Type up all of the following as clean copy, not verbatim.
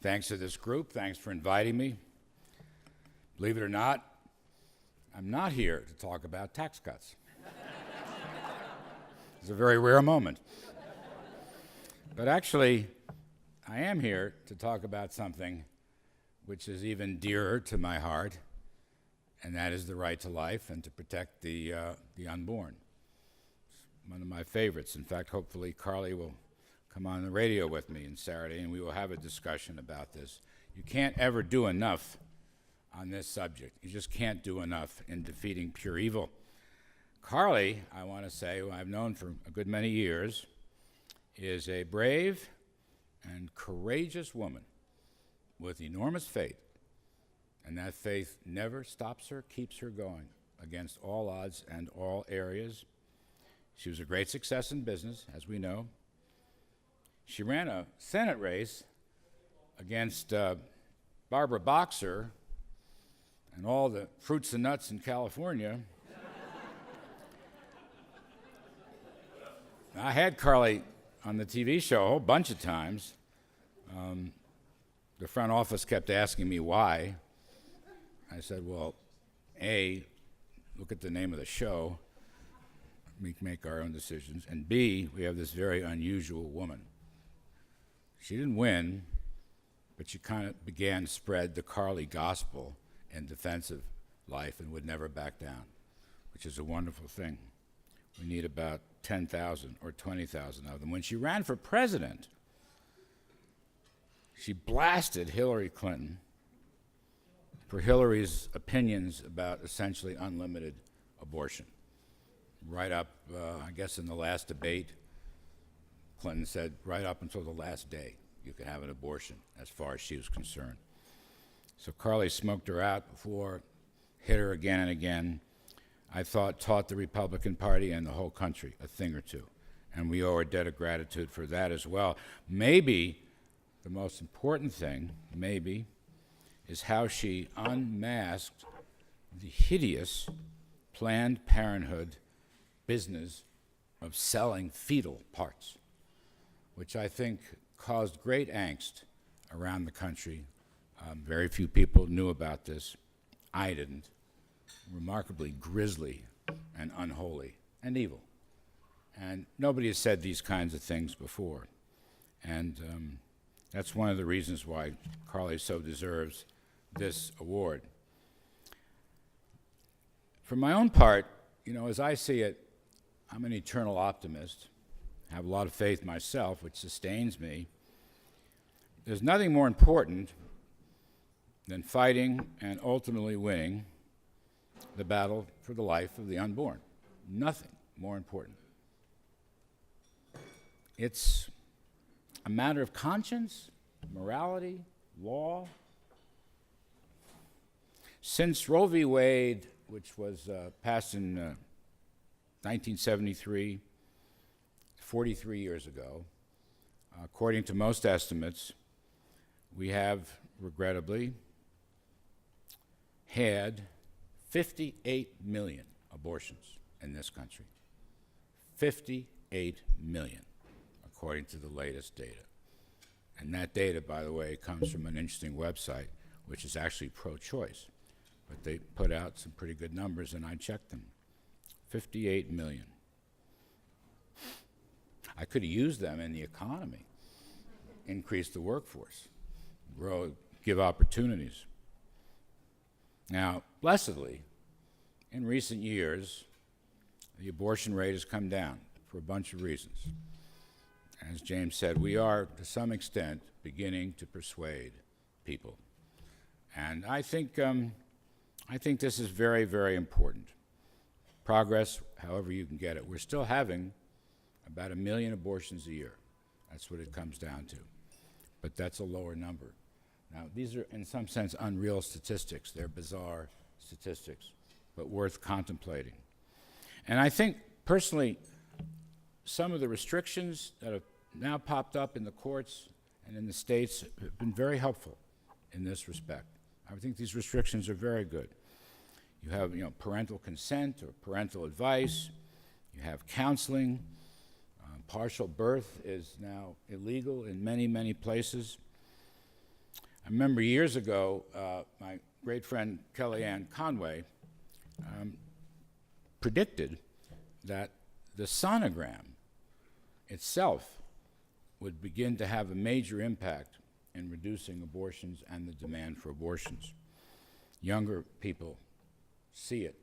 Thanks to this group. Thanks for inviting me. Believe it or not, I'm not here to talk about tax cuts. It's a very rare moment. But actually, I am here to talk about something which is even dearer to my heart, and that is the right to life and to protect the unborn. It's one of my favorites. In fact, hopefully Carly will come on the radio with me on Saturday and we will have a discussion about this. You can't ever do enough on this subject. You just can't do enough in defeating pure evil. Carly, I want to say, who I've known for a good many years, is a brave and courageous woman with enormous faith. And that faith never stops her, keeps her going against all odds and all areas. She was a great success in business, as we know. She ran a Senate race against Barbara Boxer and all the fruits and nuts in California. I had Carly on the TV show a whole bunch of times. The front office kept asking me why. I said, well, A, look at the name of the show. We make our own decisions. And B, we have this very unusual woman. She didn't win, but she kind of began to spread the Carly gospel in defense of life and would never back down, which is a wonderful thing. We need about 10,000 or 20,000 of them. When she ran for president, she blasted Hillary Clinton for Hillary's opinions about essentially unlimited abortion. Right up, I guess in the last debate, Clinton said right up until the last day you could have an abortion as far as she was concerned. So Carly smoked her out before, hit her again and again. I thought taught the Republican Party and the whole country a thing or two. And we owe her a debt of gratitude for that as well. Maybe the most important thing, maybe, is how she unmasked the hideous Planned Parenthood business of selling fetal parts, which I think caused great angst around the country. Very few people knew about this. I didn't. Remarkably grisly and unholy and evil. And nobody has said these kinds of things before. And that's one of the reasons why Carly so deserves this award. For my own part, you know, as I see it, I'm an eternal optimist. I have a lot of faith myself, which sustains me. There's nothing more important than fighting and ultimately winning the battle for the life of the unborn. Nothing more important. It's a matter of conscience, morality, law. Since Roe v. Wade, which was passed in 1973, 43 years ago, according to most estimates, we have, regrettably, had 58 million abortions in this country. 58 million, according to the latest data. And that data, by the way, comes from an interesting website, which is actually pro-choice. But they put out some pretty good numbers, and I checked them. 58 million. I could have used them in the economy, increase the workforce, grow, give opportunities. Now, blessedly, in recent years, the abortion rate has come down for a bunch of reasons. As James said, we are, to some extent, beginning to persuade people. And I think this is very, very important. Progress, however you can get it. We're still having about 1 million abortions a year. That's what it comes down to. But that's a lower number. Now, these are, in some sense, unreal statistics. They're bizarre statistics, but worth contemplating. And I think, personally, some of the restrictions that have now popped up in the courts and in the states have been very helpful in this respect. I think these restrictions are very good. You have, parental consent or parental advice. You have counseling. Partial birth is now illegal in many, many places. remember years ago, my great friend Kellyanne Conway predicted that the sonogram itself would begin to have a major impact in reducing abortions and the demand for abortions. Younger people see it.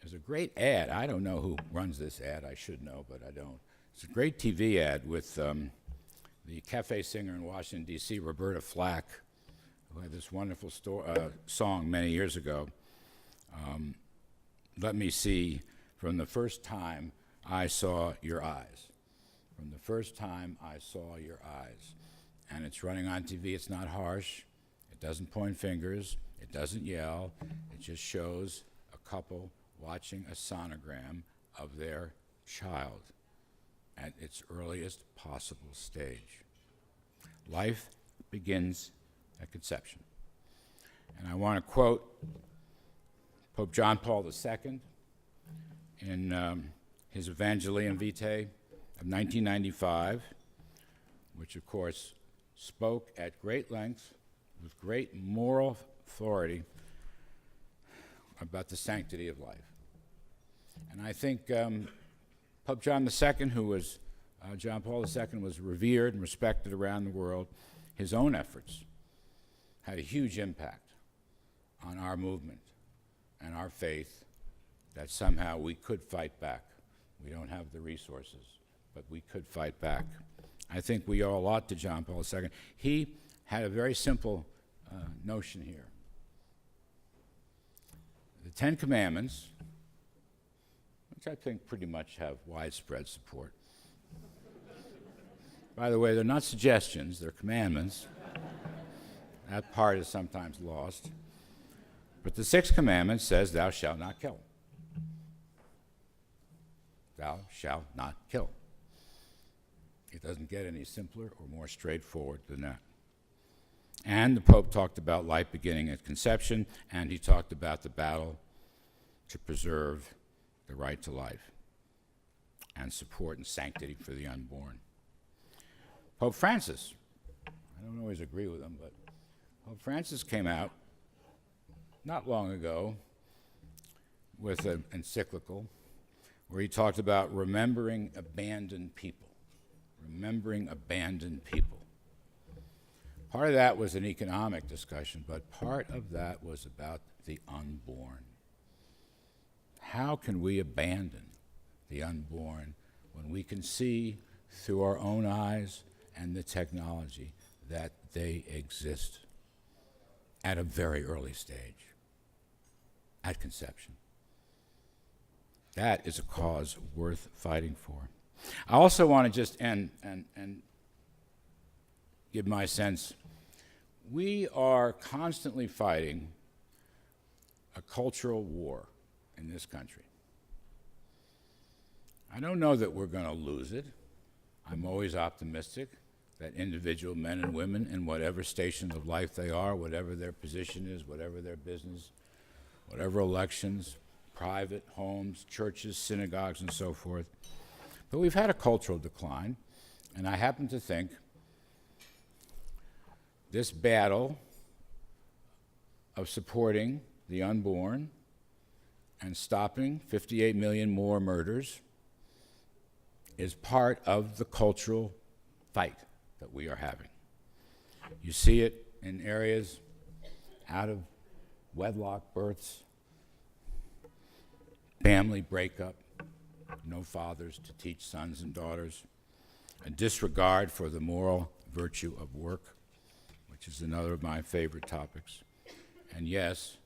There's a great ad. I don't know who runs this ad. I should know, but I don't. It's a great TV ad with the cafe singer in Washington, D.C., Roberta Flack, who had this wonderful song many years ago. Let me see, from the first time I saw your eyes. From the first time I saw your eyes. And it's running on TV. It's not harsh. It doesn't point fingers. It doesn't yell. It just shows a couple watching a sonogram of their child at its earliest possible stage. Life begins at conception. And I want to quote Pope John Paul II in his Evangelium Vitae of 1995, which of course spoke at great length with great moral authority about the sanctity of life. And I think Pope John II, who was John Paul II, was revered and respected around the world. His own efforts had a huge impact on our movement and our faith that somehow we could fight back. We don't have the resources, but we could fight back. I think we owe a lot to John Paul II. He had a very simple notion here. The Ten Commandments, which I think pretty much have widespread support. By the way, they're not suggestions, they're commandments. That part is sometimes lost. But the sixth commandment says, thou shalt not kill. Thou shalt not kill. It doesn't get any simpler or more straightforward than that. And the Pope talked about life beginning at conception, and he talked about the battle to preserve the right to life and support and sanctity for the unborn. Pope Francis, I don't always agree with him, but Pope Francis came out not long ago with an encyclical where he talked about remembering abandoned people. Remembering abandoned people. Part of that was an economic discussion, but part of that was about the unborn. How can we abandon the unborn when we can see through our own eyes and the technology that they exist at a very early stage, at conception? That is a cause worth fighting for. I also want to just end and give my sense. We are constantly fighting a cultural war in this country. I don't know that we're going to lose it. I'm always optimistic that individual men and women in whatever station of life they are, whatever their position is, whatever their business, whatever elections, private homes, churches, synagogues, and so forth. But we've had a cultural decline, and I happen to think this battle of supporting the unborn and stopping 58 million more murders is part of the cultural fight that we are having. You see it in areas out of wedlock births, family breakup, no fathers to teach sons and daughters, a disregard for the moral virtue of work, which is another of my favorite topics, and yes,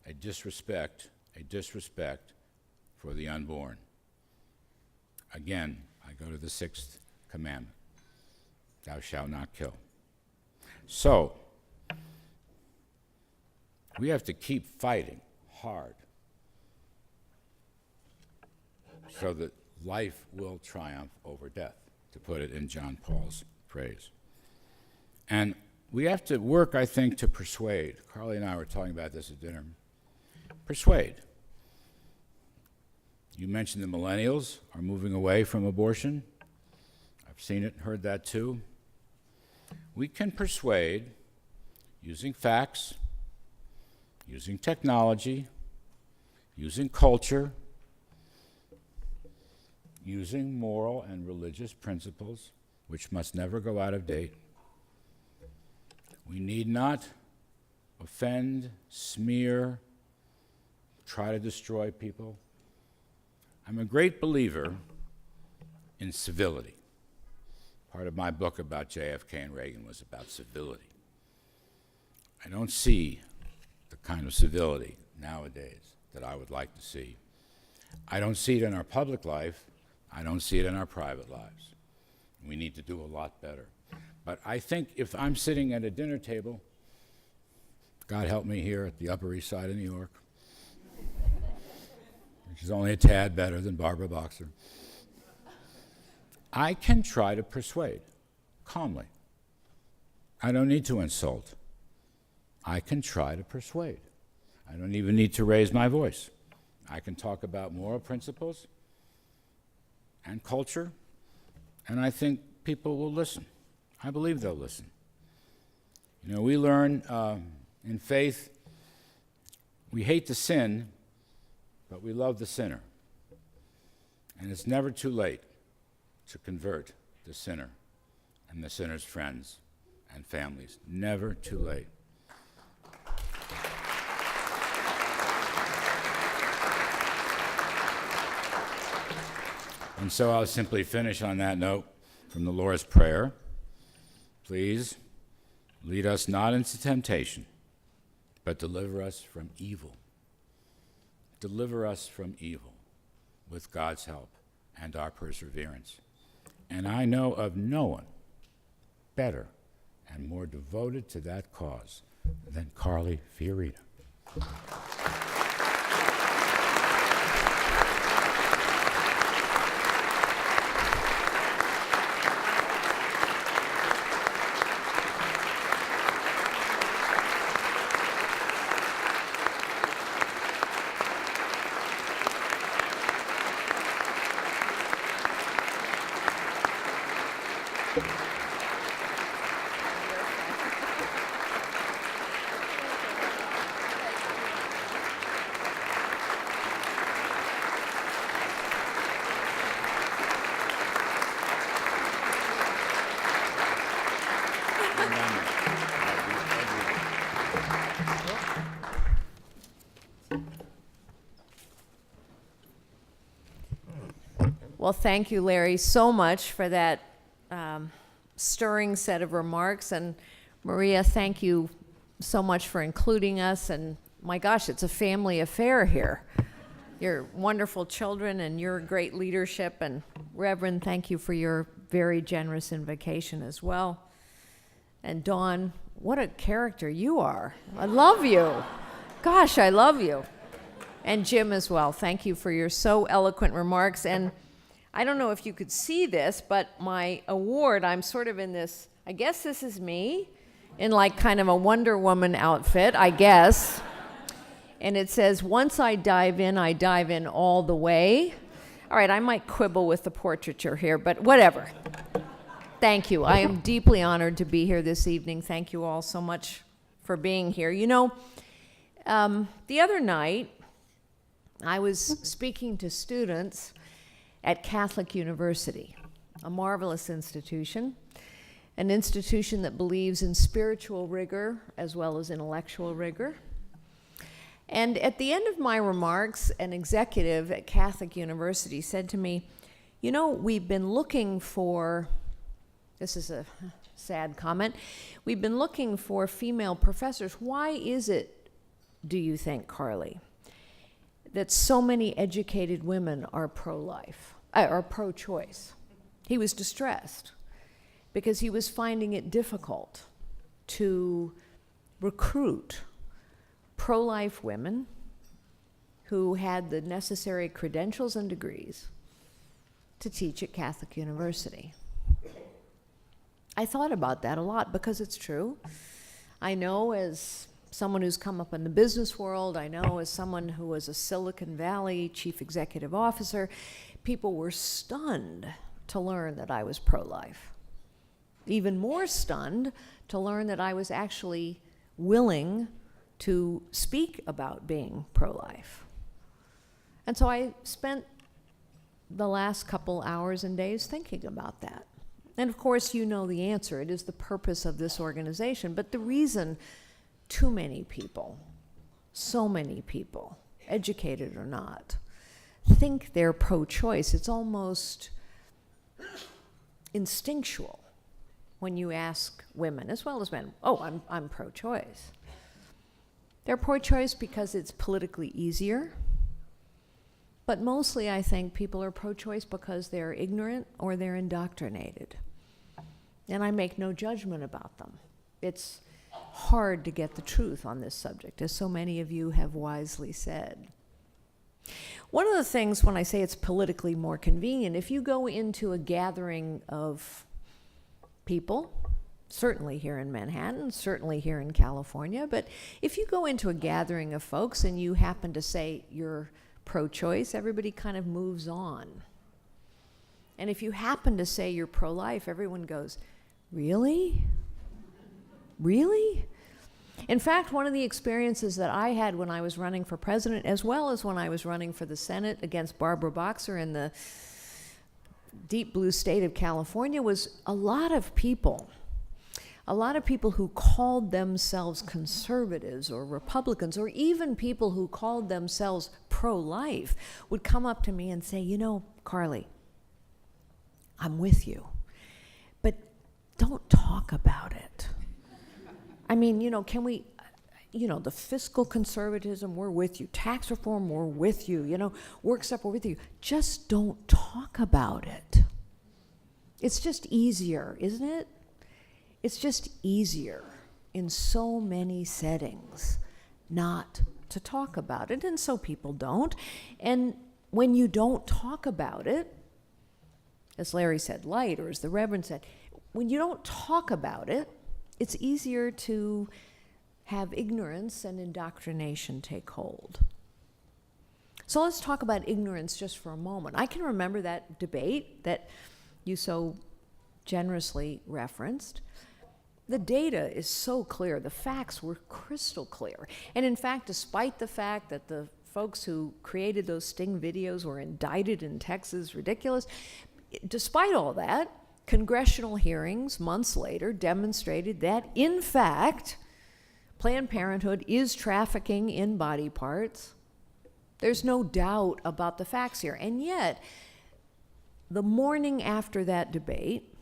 a disrespect for the unborn. Again, I go to the sixth commandment, thou shalt not kill. So, we have to keep fighting hard so that life will triumph over death, to put it in John Paul's phrase. And we have to work, I think, to persuade. Carly and I were talking about this at dinner. Persuade. You mentioned the millennials are moving away from abortion. I've seen it, heard that too. We can persuade using facts, using technology, using culture, using moral and religious principles, which must never go out of date. We need not offend, smear, try to destroy people. I'm a great believer in civility. Part of my book about JFK and Reagan was about civility. I don't see the kind of civility nowadays that I would like to see. I don't see it in our public life. I don't see it in our private lives. We need to do a lot better. But I think if I'm sitting at a dinner table, God help me here at the Upper East Side of New York, which is only a tad better than Barbara Boxer, I can try to persuade calmly. I don't need to insult. I can try to persuade. I don't even need to raise my voice. I can talk about moral principles and culture, and I think people will listen. I believe they'll listen. You know, we learn in faith, we hate the sin, but we love the sinner. And it's never too late to convert the sinner and the sinner's friends and families. Never too late. And so I'll simply finish on that note from the Lord's Prayer. Please lead us not into temptation, but deliver us from evil. Deliver us from evil with God's help and our perseverance. And I know of no one better and more devoted to that cause than Carly Fiorina. Well, thank you, Larry, so much for that stirring set of remarks. And Maria, thank you so much for including us. And my gosh, it's a family affair here. Your wonderful children and your great leadership. And Reverend, thank you for your very generous invocation as well. And Dawn, what a character you are. I love you. Gosh, I love you. And Jim as well. Thank you for your so eloquent remarks. And I don't know if you could see this, but my award, I'm sort of in this, I guess this is me, in like kind of a Wonder Woman outfit, I guess. And it says, once I dive in all the way. All right, I might quibble with the portraiture here, but whatever. Thank you. I am deeply honored to be here this evening. Thank you all so much for being here. You know, the other night, I was speaking to students at Catholic University, a marvelous institution, an institution that believes in spiritual rigor as well as intellectual rigor. And at the end of my remarks, an executive at Catholic University said to me, you know, we've been looking for, this is a sad comment, we've been looking for female professors. Why is it, do you think, Carly, that so many educated women are pro-life, or pro-choice? He was distressed because he was finding it difficult to recruit pro-life women who had the necessary credentials and degrees to teach at Catholic University. I thought about that a lot because it's true. I know as someone who's come up in the business world, I know as someone who was a Silicon Valley chief executive officer, people were stunned to learn that I was pro-life. Even more stunned to learn that I was actually willing to speak about being pro-life. And so I spent the last couple hours and days thinking about that. And of course, you know the answer. It is the purpose of this organization. But the reason too many people, so many people, educated or not, think they're pro-choice, it's almost instinctual when you ask women, as well as men, oh, I'm pro-choice. They're pro-choice because it's politically easier. But mostly, I think people are pro-choice because they're ignorant or they're indoctrinated. And I make no judgment about them. It's hard to get the truth on this subject, as so many of you have wisely said. One of the things, when I say it's politically more convenient, if you go into a gathering of people, certainly here in Manhattan, certainly here in California, but if you go into a gathering of folks and you happen to say you're pro-choice, everybody kind of moves on. And if you happen to say you're pro-life, everyone goes, really? Really? In fact, one of the experiences that I had when I was running for president, as well as when I was running for the Senate against Barbara Boxer in the deep blue state of California, was a lot of people who called themselves conservatives or Republicans, or even people who called themselves pro-life, would come up to me and say, you know, Carly, I'm with you, but don't talk about it. I mean, you know, can we, you know, the fiscal conservatism, we're with you. Tax reform, we're with you. You know, work stuff, we're with you. Just don't talk about it. It's just easier, isn't it? It's just easier in so many settings not to talk about it, and so people don't. And when you don't talk about it, as Larry said, light, or as the Reverend said, when you don't talk about it, it's easier to have ignorance and indoctrination take hold. So let's talk about ignorance just for a moment. I can remember that debate that you so generously referenced. The data is so clear. The facts were crystal clear. And in fact, despite the fact that the folks who created those sting videos were indicted in Texas, ridiculous, despite all that, congressional hearings months later demonstrated that, in fact, Planned Parenthood is trafficking in body parts. There's no doubt about the facts here. And yet, the morning after that debate,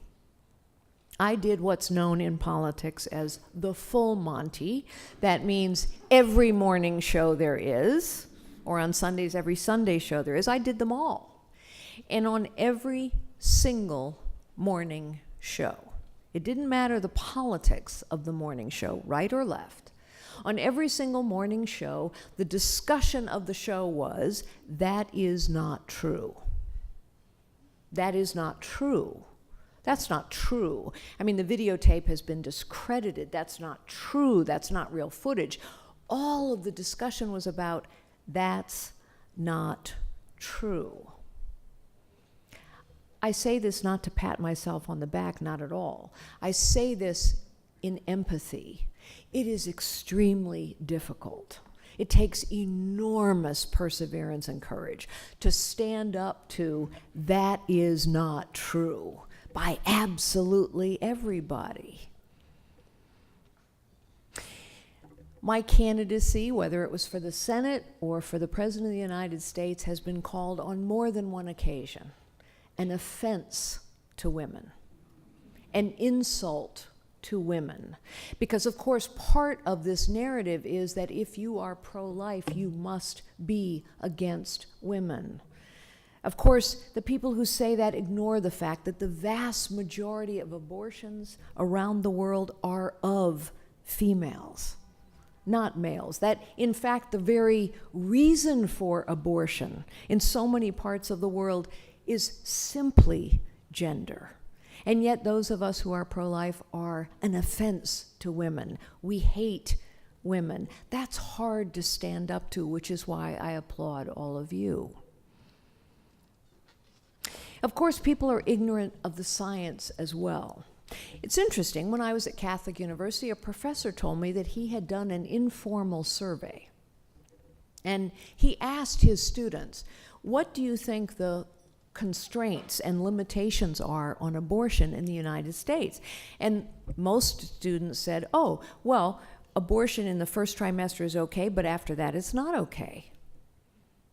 I did what's known in politics as the full Monty. That means every morning show there is, or on Sundays, every Sunday show there is. I did them all. And on every single morning show, it didn't matter the politics of the morning show, right or left. On every single morning show, the discussion of the show was, that is not true. That is not true. That's not true. I mean, the videotape has been discredited. That's not true. That's not real footage. All of the discussion was about, that's not true. I say this not to pat myself on the back, not at all. I say this in empathy. It is extremely difficult. It takes enormous perseverance and courage to stand up to, that is not true, by absolutely everybody. My candidacy, whether it was for the Senate or for the President of the United States, has been called on more than one occasion an offense to women, an insult to women. Because, of course, part of this narrative is that if you are pro-life, you must be against women. Of course, the people who say that ignore the fact that the vast majority of abortions around the world are of females, not males. That, in fact, the very reason for abortion in so many parts of the world is simply gender. And yet those of us who are pro-life are an offense to women. We hate women. That's hard to stand up to, which is why I applaud all of you. Of course, people are ignorant of the science as well. It's interesting, when I was at Catholic University, a professor told me that he had done an informal survey. And he asked his students, what do you think the constraints and limitations are on abortion in the United States? And most students said, oh, well, abortion in the first trimester is okay, but after that it's not okay.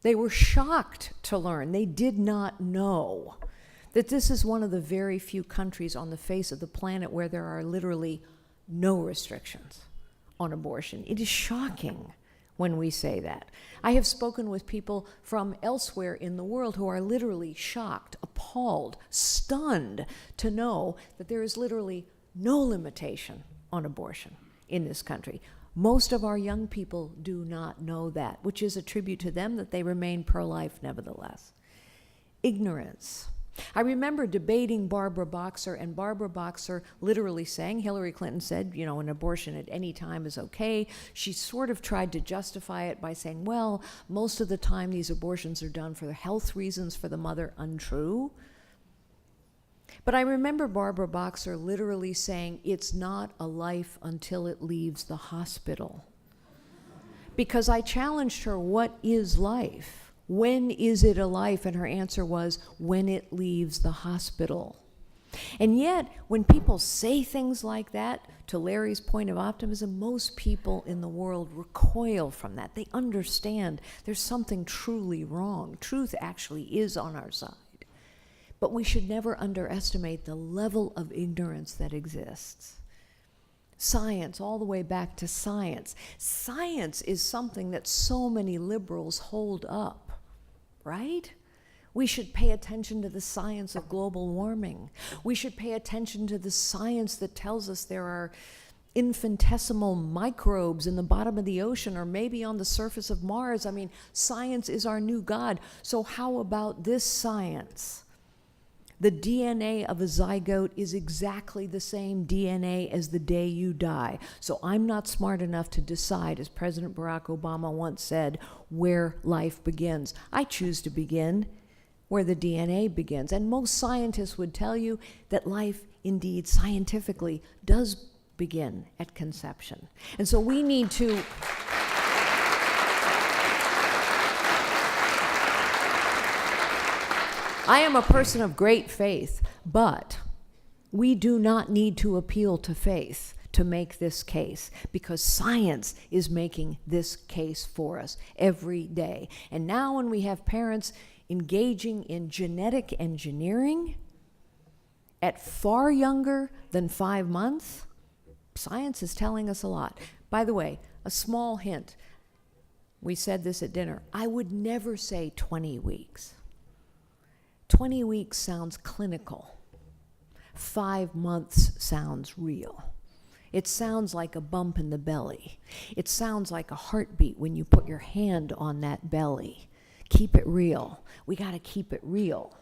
They were shocked to learn, they did not know, that this is one of the very few countries on the face of the planet where there are literally no restrictions on abortion. It is shocking when we say that. I have spoken with people from elsewhere in the world who are literally shocked, appalled, stunned to know that there is literally no limitation on abortion in this country. Most of our young people do not know that, which is a tribute to them that they remain pro-life nevertheless. Ignorance. I remember debating Barbara Boxer, and Barbara Boxer literally saying, Hillary Clinton said, you know, an abortion at any time is okay. She sort of tried to justify it by saying, well, most of the time these abortions are done for the health reasons for the mother. Untrue. But I remember Barbara Boxer literally saying, it's not a life until it leaves the hospital. Because I challenged her, what is life? When is it a life? And her answer was, when it leaves the hospital. And yet, when people say things like that, to Larry's point of optimism, most people in the world recoil from that. They understand there's something truly wrong. Truth actually is on our side. But we should never underestimate the level of ignorance that exists. Science, all the way back to science. Science is something that so many liberals hold up. Right? We should pay attention to the science of global warming. We should pay attention to the science that tells us there are infinitesimal microbes in the bottom of the ocean or maybe on the surface of Mars. I mean, science is our new God. So how about this science? The DNA of a zygote is exactly the same DNA as the day you die. So I'm not smart enough to decide, as President Barack Obama once said, where life begins. I choose to begin where the DNA begins. And most scientists would tell you that life, indeed, scientifically, does begin at conception. And so we need to... I am a person of great faith, but we do not need to appeal to faith to make this case, because science is making this case for us every day. And now when we have parents engaging in genetic engineering at far younger than 5 months, science is telling us a lot. By the way, a small hint. We said this at dinner. I would never say 20 weeks. 20 weeks sounds clinical. 5 months sounds real. It sounds like a bump in the belly. It sounds like a heartbeat when you put your hand on that belly. Keep it real. We got to keep it real.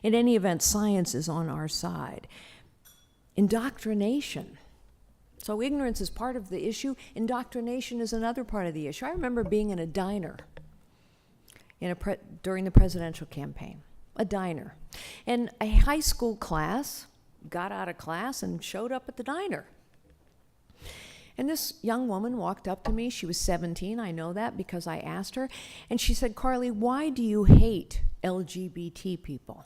In any event, science is on our side. Indoctrination. So ignorance is part of the issue. Indoctrination is another part of the issue. I remember being in a diner during the presidential campaign. A diner. And a high school class got out of class and showed up at the diner. And this young woman walked up to me. She was 17, I know that because I asked her. And she said, Carly, why do you hate LGBT people?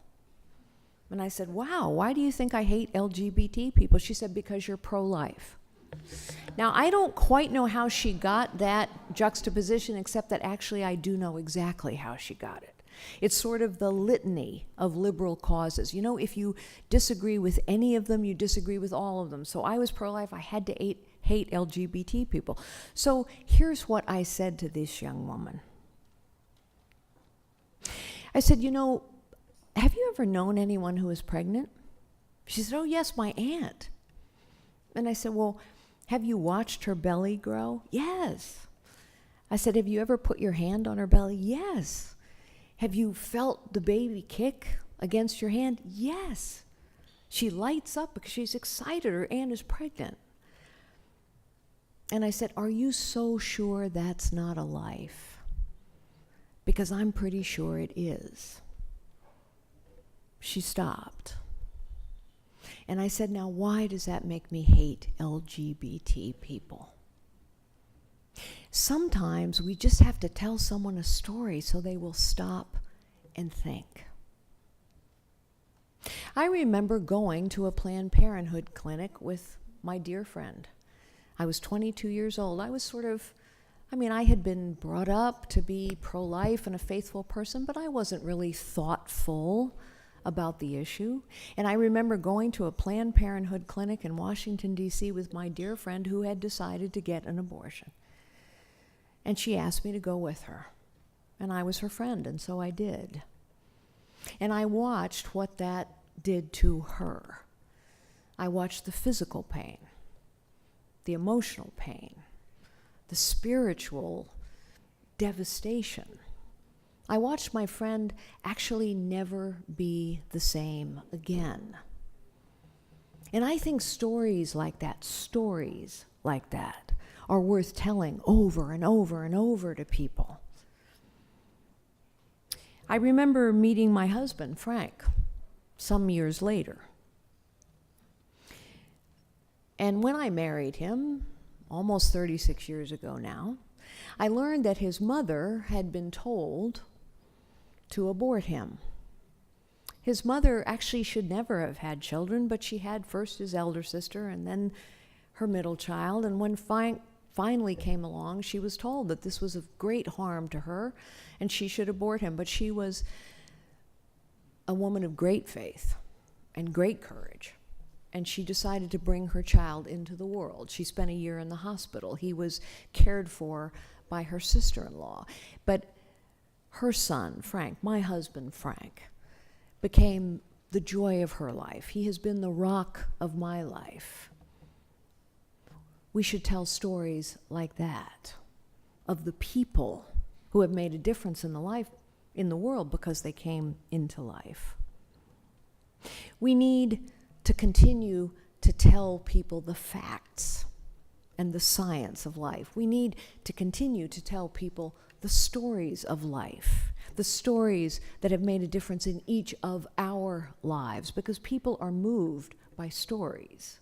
And I said, wow, why do you think I hate LGBT people? She said, because you're pro-life. Now, I don't quite know how she got that juxtaposition, except that actually I do know exactly how she got it. It's sort of the litany of liberal causes. You know, if you disagree with any of them, you disagree with all of them. So I was pro-life. I had to hate LGBT people. So here's what I said to this young woman. I said, you know, have you ever known anyone who is pregnant? She said, oh, yes, my aunt. And I said, well, have you watched her belly grow? Yes. I said, have you ever put your hand on her belly? Yes. Have you felt the baby kick against your hand? Yes. She lights up because she's excited. Her aunt is pregnant. And I said, are you so sure that's not a life? Because I'm pretty sure it is. She stopped. And I said, now why does that make me hate LGBT people? Sometimes we just have to tell someone a story so they will stop and think. I remember going to a Planned Parenthood clinic with my dear friend. I was 22 years old. I was I had been brought up to be pro-life and a faithful person, but I wasn't really thoughtful about the issue. And I remember going to a Planned Parenthood clinic in Washington, D.C. with my dear friend who had decided to get an abortion. And she asked me to go with her. And I was her friend, and so I did. And I watched what that did to her. I watched the physical pain, the emotional pain, the spiritual devastation. I watched my friend actually never be the same again. And I think stories like that are worth telling over and over and over to people. I remember meeting my husband, Frank, some years later. And when I married him, almost 36 years ago now, I learned that his mother had been told to abort him. His mother actually should never have had children, but she had first his elder sister and then her middle child. And when Frank finally came along, she was told that this was of great harm to her and she should abort him. But she was a woman of great faith and great courage. And she decided to bring her child into the world. She spent a year in the hospital. He was cared for by her sister-in-law. But her son, Frank, my husband, Frank, became the joy of her life. He has been the rock of my life. We should tell stories like that of the people who have made a difference in the world because they came into life. We need to continue to tell people the facts and the science of life. We need to continue to tell people the stories of life, the stories that have made a difference in each of our lives, because people are moved by stories.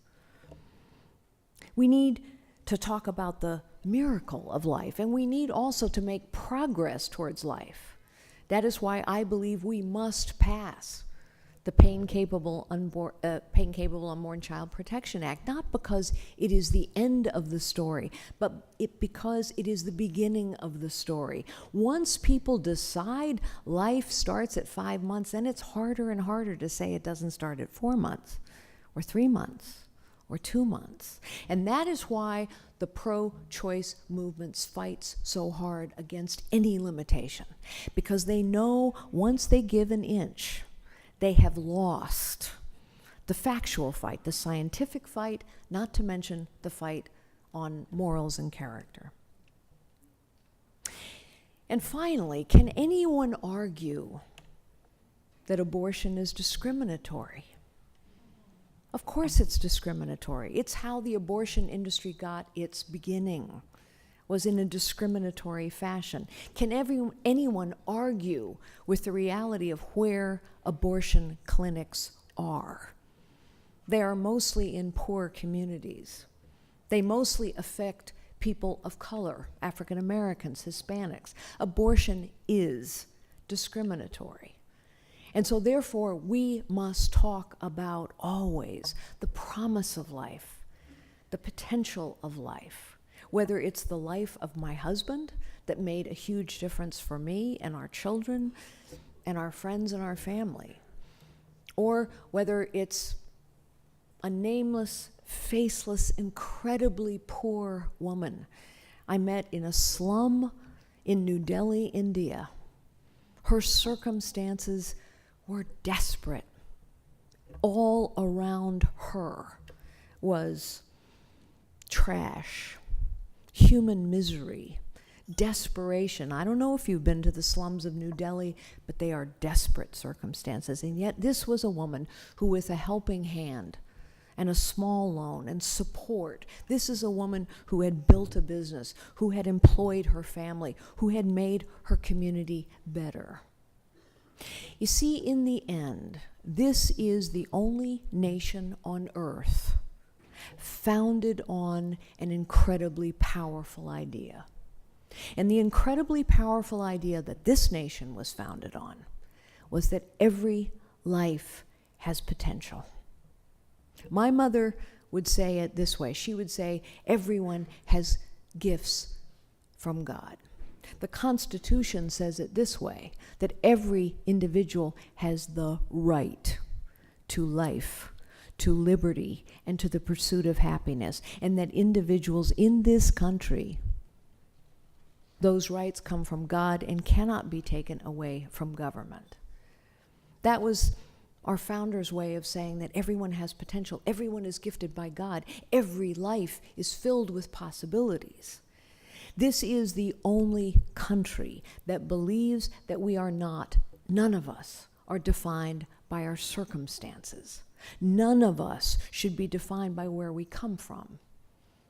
We need to talk about the miracle of life, and we need also to make progress towards life. That is why I believe we must pass the Pain-Capable Unborn Child Protection Act, not because it is the end of the story, but because it is the beginning of the story. Once people decide life starts at 5 months, then it's harder and harder to say it doesn't start at 4 months, or 3 months, or 2 months. And that is why the pro-choice movement fights so hard against any limitation, because they know once they give an inch, they have lost the factual fight, the scientific fight, not to mention the fight on morals and character. And finally, can anyone argue that abortion is discriminatory? Of course it's discriminatory. It's how the abortion industry got its beginning, was in a discriminatory fashion. Can anyone argue with the reality of where abortion clinics are? They are mostly in poor communities. They mostly affect people of color, African Americans, Hispanics. Abortion is discriminatory. And so therefore, we must talk about always the promise of life, the potential of life, whether it's the life of my husband that made a huge difference for me and our children and our friends and our family, or whether it's a nameless, faceless, incredibly poor woman I met in a slum in New Delhi, India. Her circumstances were desperate. All around her was trash, human misery, desperation. I don't know if you've been to the slums of New Delhi, but they are desperate circumstances. And yet this was a woman who, with a helping hand and a small loan and support, this is a woman who had built a business, who had employed her family, who had made her community better. You see, in the end, this is the only nation on earth founded on an incredibly powerful idea. And the incredibly powerful idea that this nation was founded on was that every life has potential. My mother would say it this way. She would say, everyone has gifts from God. The Constitution says it this way, that every individual has the right to life, to liberty, and to the pursuit of happiness, and that individuals in this country, those rights come from God and cannot be taken away from government. That was our founders' way of saying that everyone has potential, everyone is gifted by God, every life is filled with possibilities. This is the only country that believes that we are not, none of us are defined by our circumstances. None of us should be defined by where we come from,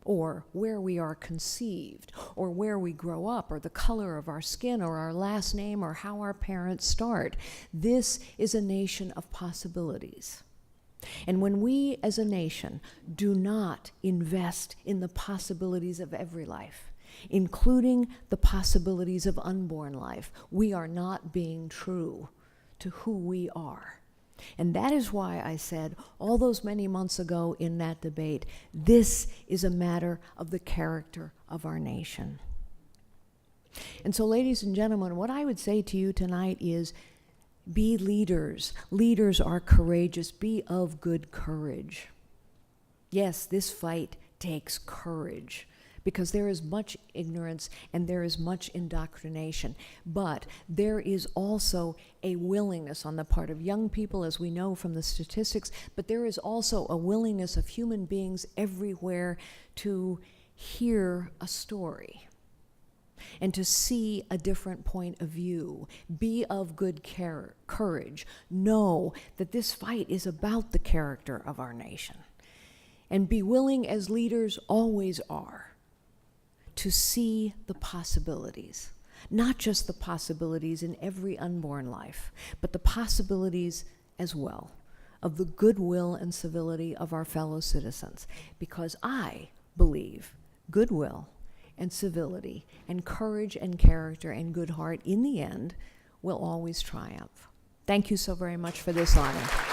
or where we are conceived, or where we grow up, or the color of our skin, or our last name, or how our parents start. This is a nation of possibilities. And when we as a nation do not invest in the possibilities of every life, including the possibilities of unborn life, we are not being true to who we are. And that is why I said all those many months ago in that debate, this is a matter of the character of our nation. And so, ladies and gentlemen, what I would say to you tonight is, be leaders. Leaders are courageous. Be of good courage. Yes, this fight takes courage, because there is much ignorance and there is much indoctrination. But there is also a willingness on the part of young people, as we know from the statistics, but there is also a willingness of human beings everywhere to hear a story and to see a different point of view. Be of good courage. Know that this fight is about the character of our nation. And be willing, as leaders always are, to see the possibilities, not just the possibilities in every unborn life, but the possibilities as well of the goodwill and civility of our fellow citizens. Because I believe goodwill and civility and courage and character and good heart in the end will always triumph. Thank you so very much for this honor.